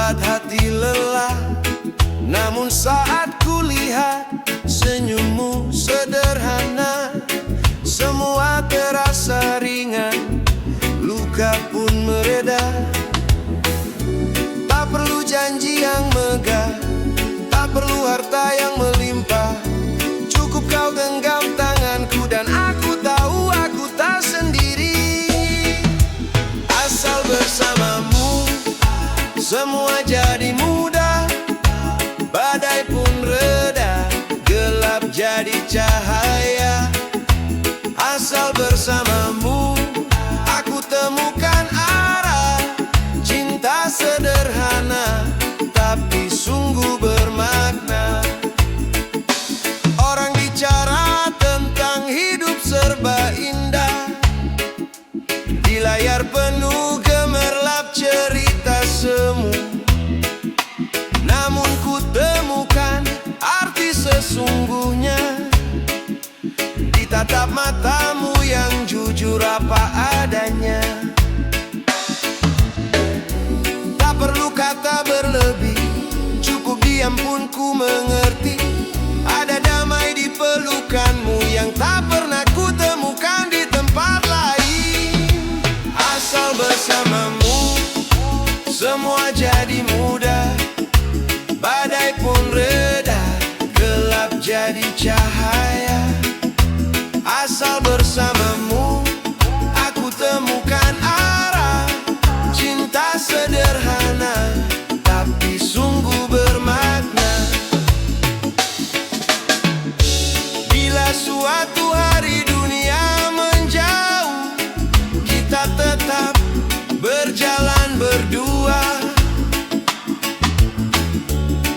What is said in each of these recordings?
membuat hati lelah. Namun saat kulihat senyummu sederhana, semua terasa ringan, luka pun mereda. Tak perlu janji yang megah, tak perlu harta yang melimpah. Cukup kau genggam tanganku dan aku tahu aku tak sendiri. Asal bersamamu semua jadi mudah, badai pun reda, gelap jadi cahaya. Asal bersamamu aku temukan arah, cinta sederhana tapi sungguh bermakna. Orang bicara tentang hidup serba indah, di layar penuh gemerlap cerita semu. Namun ku temukan arti sesungguhnya di tatap matamu yang jujur apa adanya. Tak perlu kata berlebih, cukup diam pun ku mengerti. Ada damai di pelukanmu yang tak pernah ku temukan di tempat lain. Asal bersamamu semua jadi mudah, badai pun reda, gelap jadi cahaya. Asal bersamamu aku temukan arah, cinta sederhana tapi sungguh bermakna. Bila suatu hari dunia menjauh, kita tetap berjalan berdua.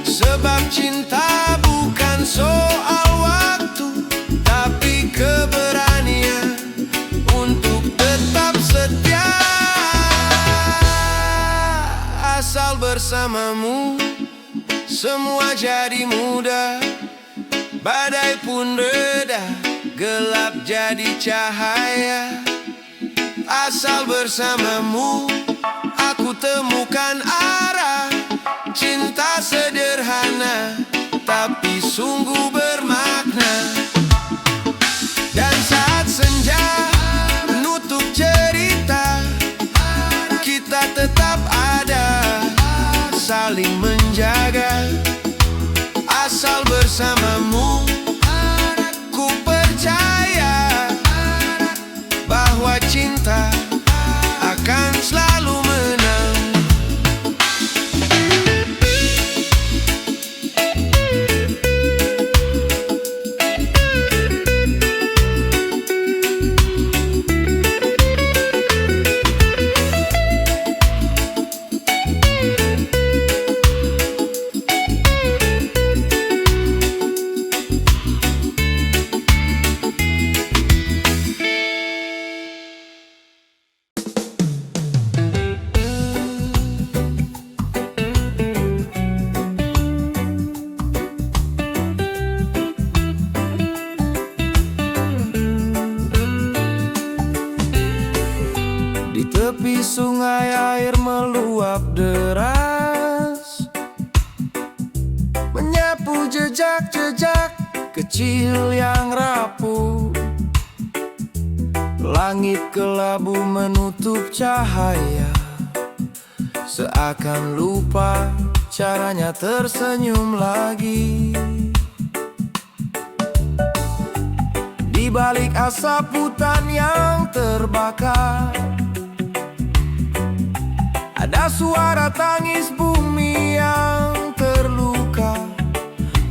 Sebab cinta bukan soal waktu, tapi keberanian untuk tetap setia. Asal bersamamu semua jadi mudah, badai pun reda, gelap jadi cahaya. Asal bersamamu aku temukan arah, cinta sederhana tapi sungguh bermakna. Dan saat senja menutup cerita, kita tetap ada, saling menjaga. Asal bersamamu ku percaya bahwa cinta akan selalu menang. Di tepi sungai air meluap deras, menyapu jejak-jejak kecil yang rapuh. Langit kelabu menutup cahaya, seakan lupa caranya tersenyum lagi. Di balik asap hutan yang terbakar, ada suara tangis bumi yang terluka.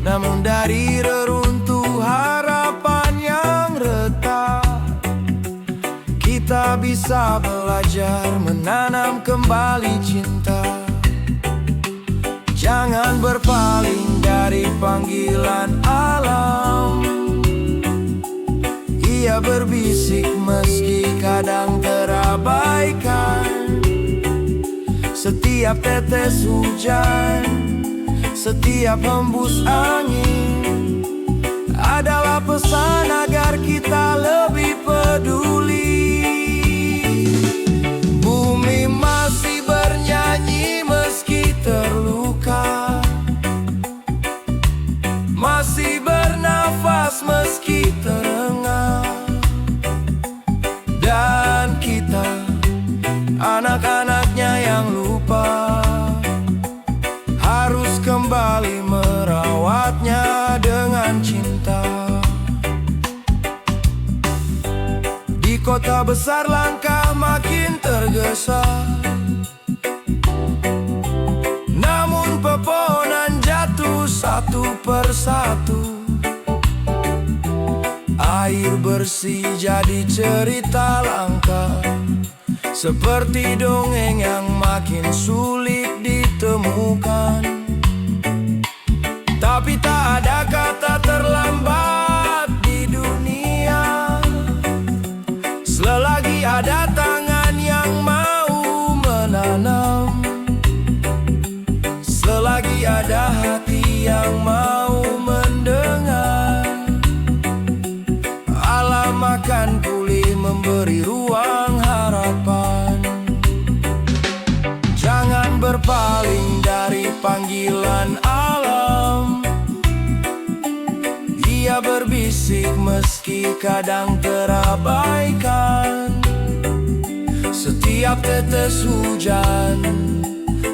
Namun dari reruntuh harapan yang retak, kita bisa belajar menanam kembali cinta. Jangan berpaling dari panggilan alam. Ia berbisik meski kadang terabaikan. Setiap tetes hujan, setiap hembus angin adalah pesan agar kita lebih peduli. Bumi masih bernyanyi meski terus Anak-anaknya yang lupa harus kembali merawatnya dengan cinta. Di kota besar langkah makin tergesa, namun pepohonan jatuh satu persatu. Air bersih jadi cerita langka, seperti dongeng yang makin sulit ditemukan. Tapi tak ada kata terlambat di dunia, selagi ada tangan yang mau menanam, selagi ada hati yang mau mendengar. Alam akan pulih memberi ruang harapan. Jangan berpaling dari panggilan alam. Ia berbisik meski kadang terabaikan. Setiap tetes hujan,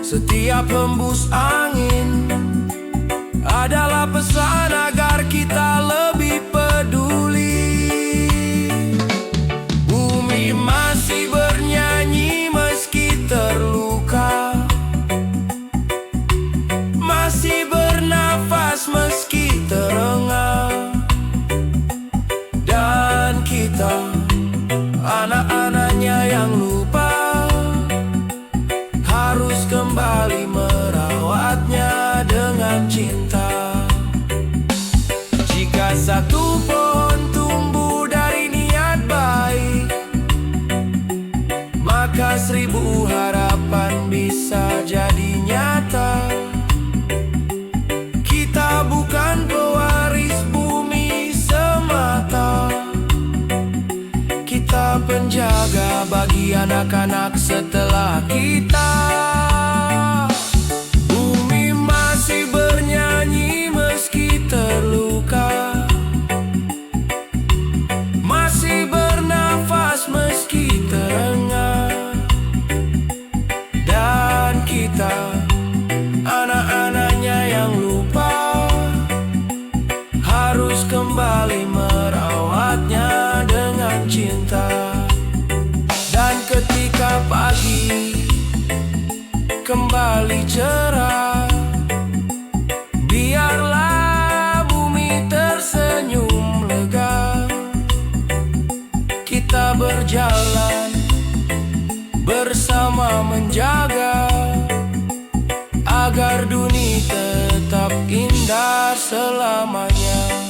setiap hembus angin adalah pesan agar kita lebih peduli. Bumi masih bernyanyi meski terluka, masih bernafas meski terengah. Dan kita, anak-anaknya yang lupa, harus kembali merawatnya dengan cinta. Jika satu pohon tumbuh dari niat baik, maka 1000 harapan bisa jadi nyata. Kita bukan pewaris bumi semata, kita penjaga bagi anak-anak setelah kita. Bumi masih bernyanyi meski terluka, masih bernafas meski terengah. Dan kita, anak-anaknya yang lupa, harus kembali merawatnya dengan cinta. Dan ketika pagi kembali cerah, biarlah bumi tersenyum lega. Kita berjalan bersama menjaga agar dunia tetap indah selamanya.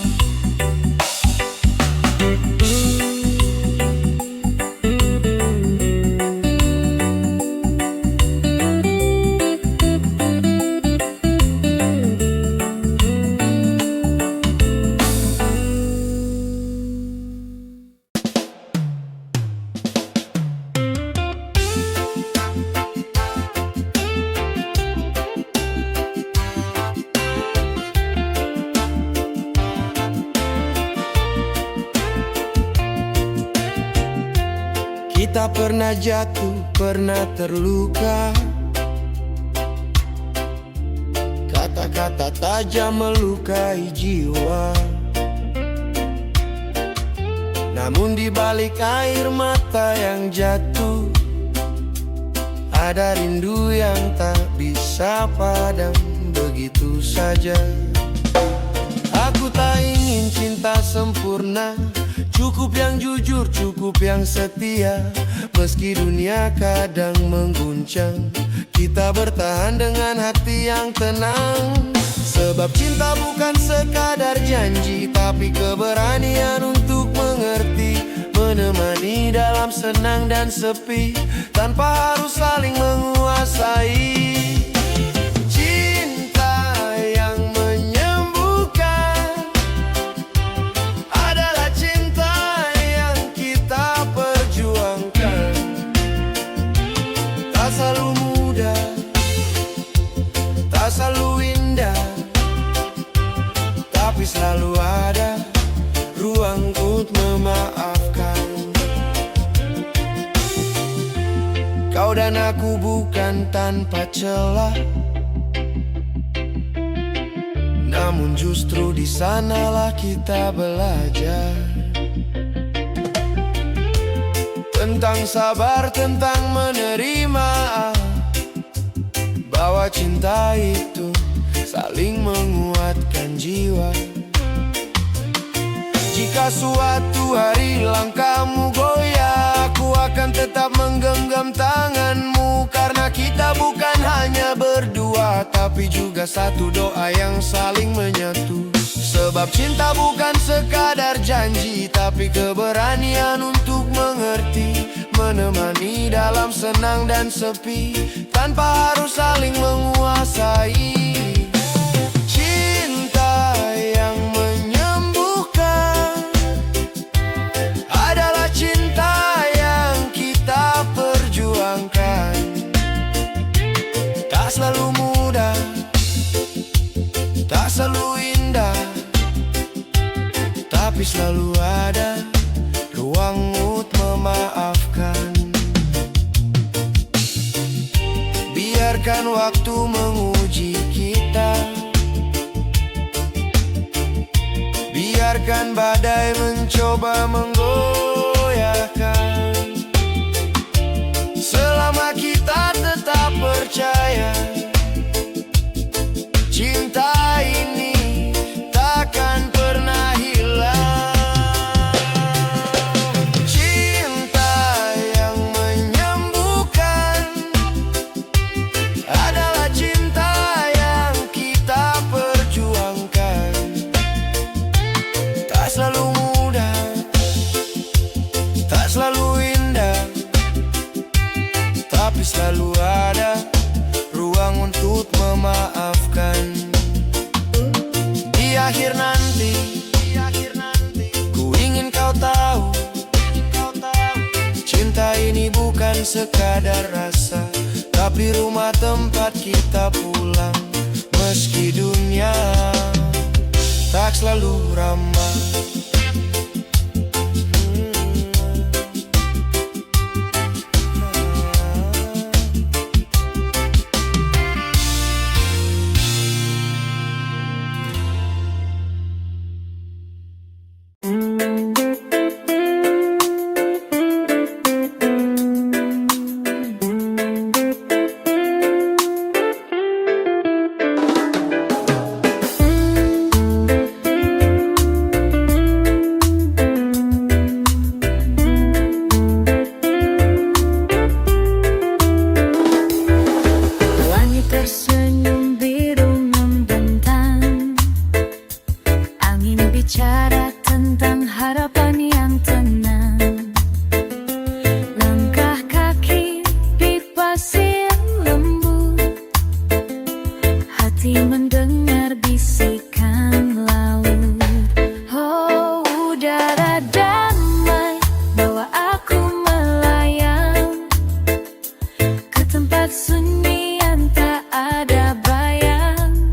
Kita pernah jatuh, pernah terluka. Kata-kata tajam melukai jiwa. Namun di balik air mata yang jatuh, ada rindu yang tak bisa padam begitu saja. Aku tak ingin cinta sempurna, cukup yang jujur, cukup yang setia. Meski dunia kadang mengguncang, kita bertahan dengan hati yang tenang. Sebab cinta bukan sekadar janji, tapi keberanian untuk mengerti, menemani dalam senang dan sepi, tanpa harus saling menguasai. Selalu indah, tapi selalu ada ruang untuk memaafkan. Kau Kau dan aku bukan tanpa celah, namun justru di sanalah kita belajar tentang sabar, tentang menerima, bahwa cinta itu saling menguatkan jiwa. Jika suatu hari langkahmu goyah, aku akan tetap menggenggam tanganmu, karena kita bukan hanya berdua, tapi juga satu doa yang saling menyatu. Sebab cinta bukan sekadar janji, tapi keberanian untuk mengerti, menemani dalam senang dan sepi, tanpa harus saling menguasai. Cinta yang menyembuhkan adalah cinta yang kita perjuangkan. Tak selalu mudah, tak selalu indah, tapi selalu ada ruang untuk memaafkan. Biarkan waktu menguji kita, biarkan badai mencoba menggoyahkan. Selama kita tetap percaya, cinta ini takkan pernah hilang. Cinta yang menyembuhkan adalah cinta yang kita perjuangkan. Tak selalu mudah, tak selalu indah, tapi selalu ada ruang untuk memaafkan. Di akhir nanti, ku ingin kau tahu, cinta ini bukan sekadar rasa, tapi rumah tempat kita pulang. Meski dunia tak selalu ramah, mendengar bisikan laut. Oh, udara damai bawa aku melayang ke tempat sunyi yang tak ada bayang.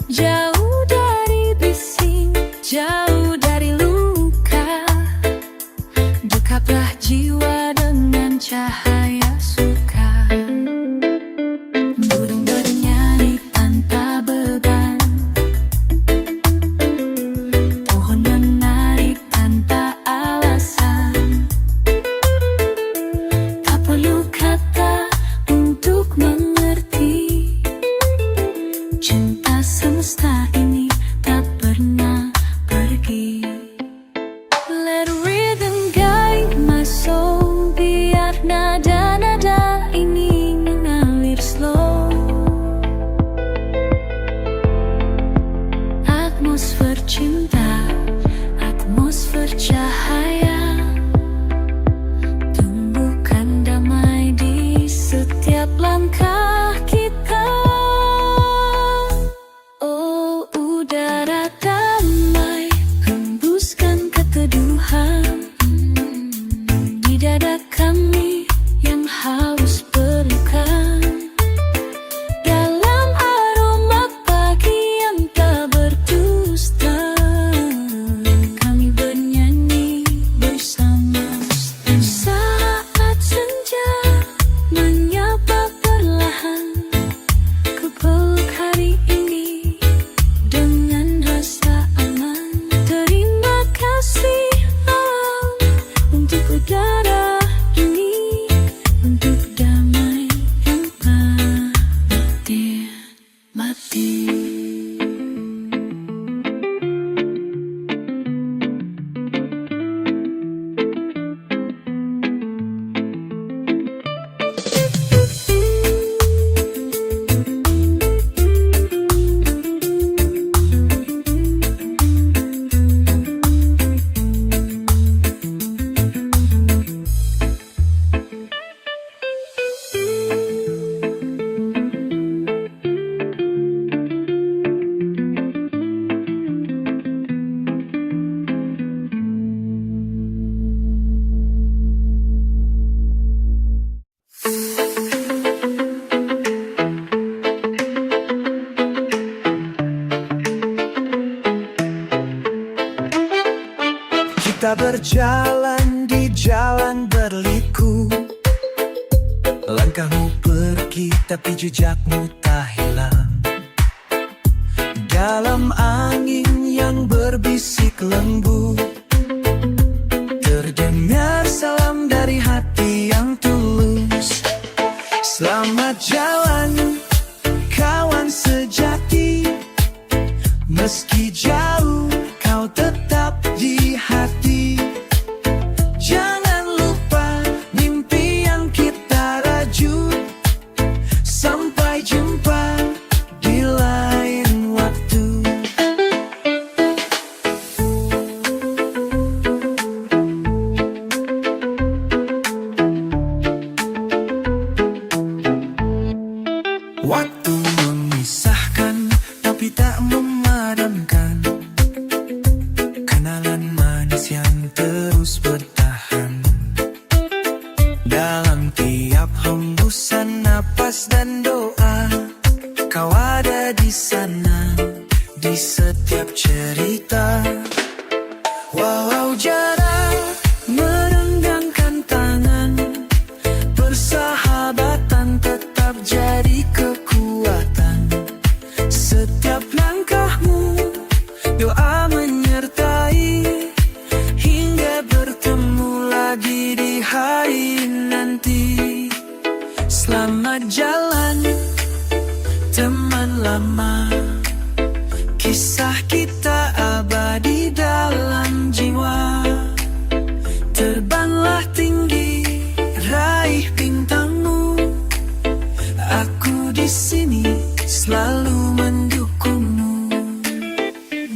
Jauh dari bising, jauh dari luka, dekaplah jiwa dengan cahaya suka. Burung bernyanyi tanpa beban, pohon menarik tanpa alasan. Tak perlu kata untuk mengerti, cinta semesta ini tak pernah pergi. Let rhythm guide my soul, biar nada-nada ini mengalir slow. Atmosfer cinta, atmosfer cahaya, tumbuhkan damai di berjalan di jalan berliku. Langkahmu pergi tapi jejakmu tak hilang. Dalam angin yang berbisik lembut, terdengar salam dari hati yang tulus. Selamat jalan kawan sejati, meski jauh kau tetap di hati. Jangan lupa mimpi yang kita rajut. Sampai jumpa di lain waktu. Waktu memisahkan tapi tak memadamkan kenalan manis yang terus bertahan. Dalam tiap hembusan napas dan doa, kau ada di sana, di setiap cerita. Walau jarak merenggangkan tangan, persahabatan tetap jadi kekuatan. Setiap langkahmu doa menyertai, hingga bertemu lagi di hari nanti. Selamat jalan teman lama, kisah kita abadi dalam jiwa. Terbanglah tinggi, raih bintangmu. Aku di sini selalu mendukungmu.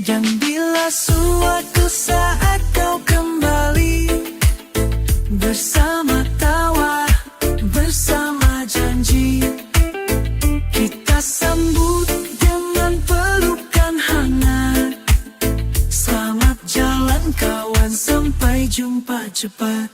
Dan bila suatu saat kau kembali, bersama tawa, bersama janji, kita sambut dengan pelukan hangat. Selamat jalan kawan, sampai jumpa cepat.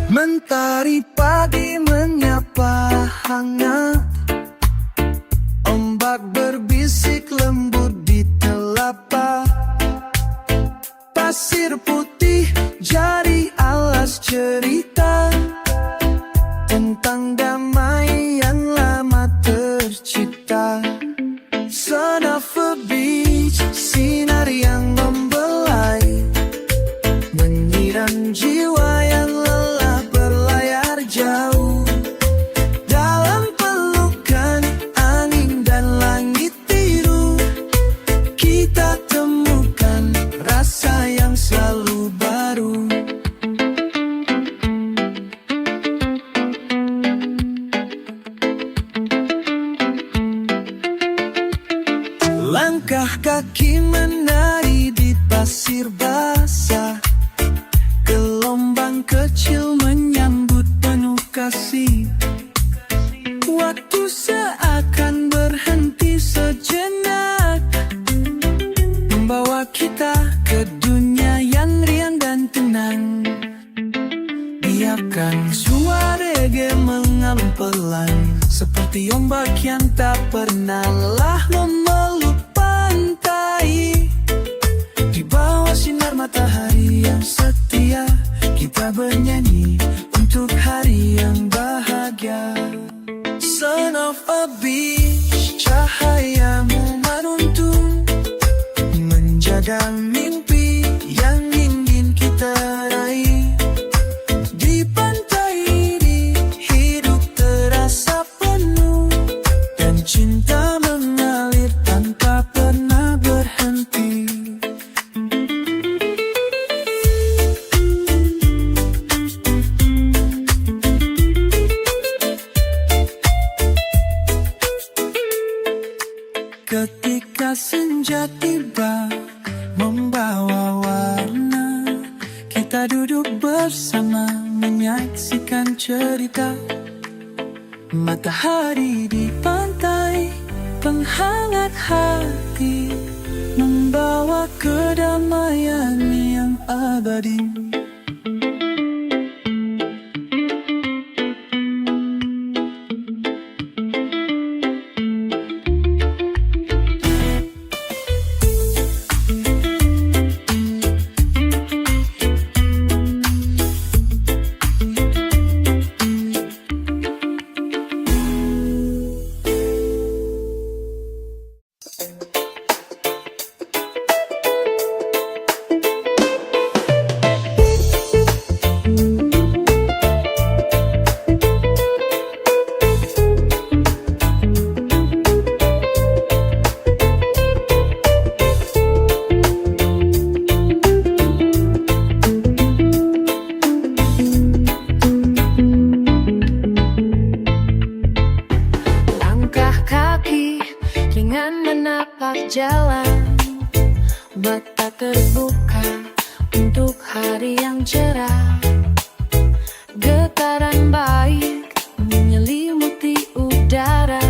Mentari pagi menyapa hangat, ombak berbisik lembut di telapak. Pasir putih jadi alas cerita tentang damai yang lama tercipta. Son of a beach, sinar yang membelai, menyiram jiwa yang lelah berlayar jauh. Dalam pelukan angin dan langit biru, kita temukan rasa yang selalu baru. Langkah kaki menari di pasir basah, gelombang kecil menyambut penuh kasih. Waktu seakan berhenti sejenak, membawa kita ke dunia yang riang dan tenang. Biarkan suara reggae mengalun pelan, seperti ombak yang tak pernah lelah memeluk pantai. Di bawah sinar matahari yang setia, kita bernyanyi untuk hari yang bahagia. Son of a beach, cahayamu Kita duduk bersama menyaksikan cerita. Matahari di pantai, penghangat hati, membawa kedamaian yang abadi. Jalan, mata terbuka untuk hari yang cerah. Getaran baik menyelimuti udara,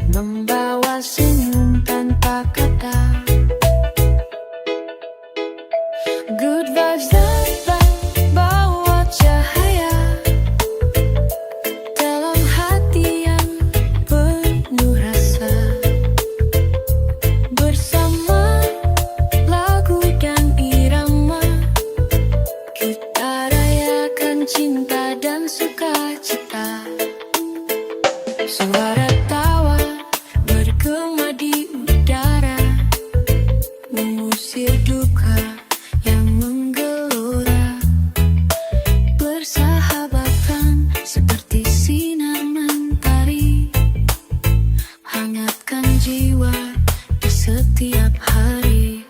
membawa senyum tanpa kata. Good vibes datang bawa cahaya dalam hati yang penuh rasa. Bersama lagu dan irama, kita rayakan cinta dan sukacita. Suara tawa bergema di udara, mengusir duka yang menggelora. Bersahabatan seperti sinar mentari, hangatkan jiwa di setiap hari.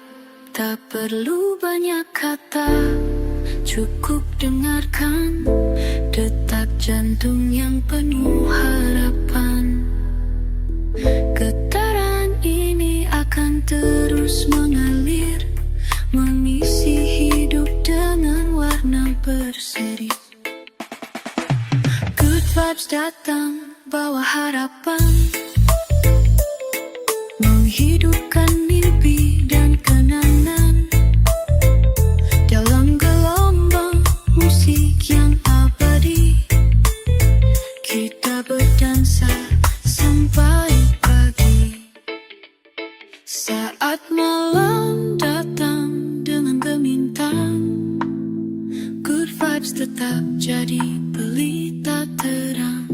Tak perlu banyak kata, cukup dengarkan detak jantung yang penuh harapan. Getaran ini akan terus mengalir, mengisi hidup dengan warna berseri. Good vibes datang bawa harapan, menghidupkan mimpi dan kenangan. Dalam gelombang musik yang abadi, kita berdansa sampai pagi. Saat malam datang dengan gemintang, good vibes tetap jadi pelita terang.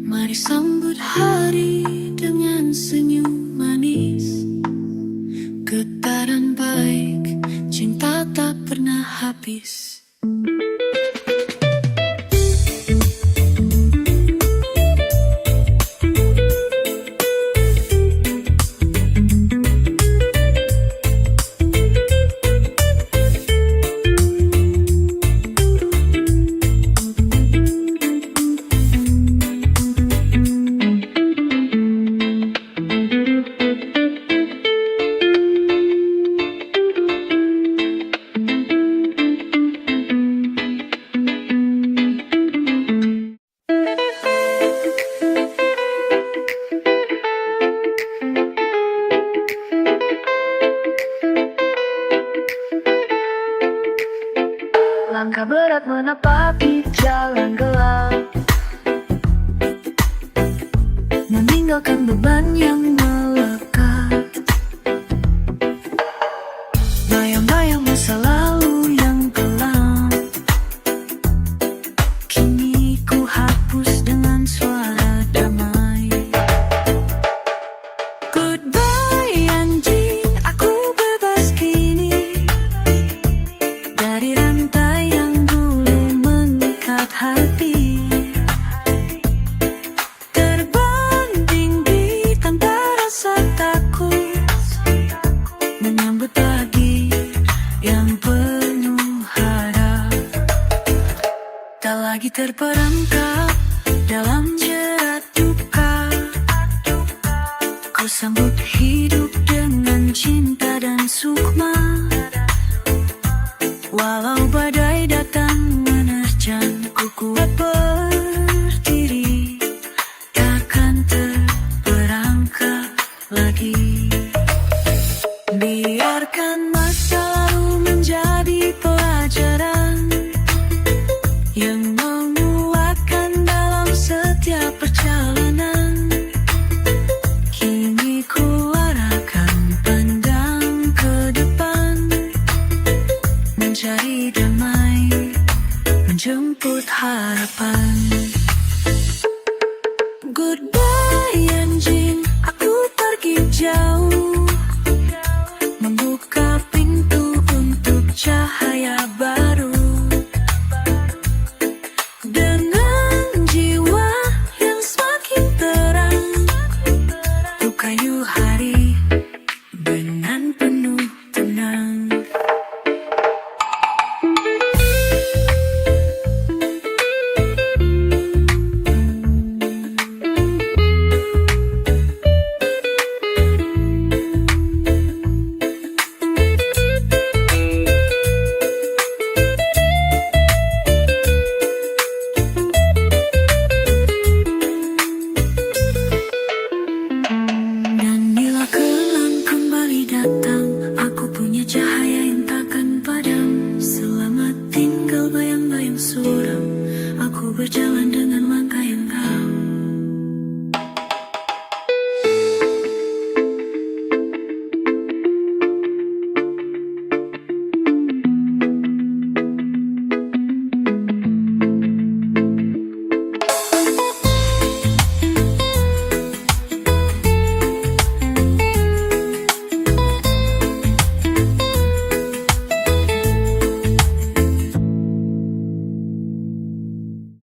Mari sambut hari dengan senyum manis. Getaran baik, cinta tak pernah habis. Langkah berat menapaki jalan gelap, meninggalkan beban yang melekat. Bayang-bayang masa lalu yang kelam, kini ku hapus dengan suara damai. Goodbye anjing, aku bebas kini dari rantai yang dulu mengikat hati. Terbang tinggi tanpa rasa takut, menyambut pagi yang penuh harap. Tak lagi terperangkap dalam jerat duka, ku sambut hidup dengan cinta dan sukma. mencari damai, menjemput harapan. Goodbye.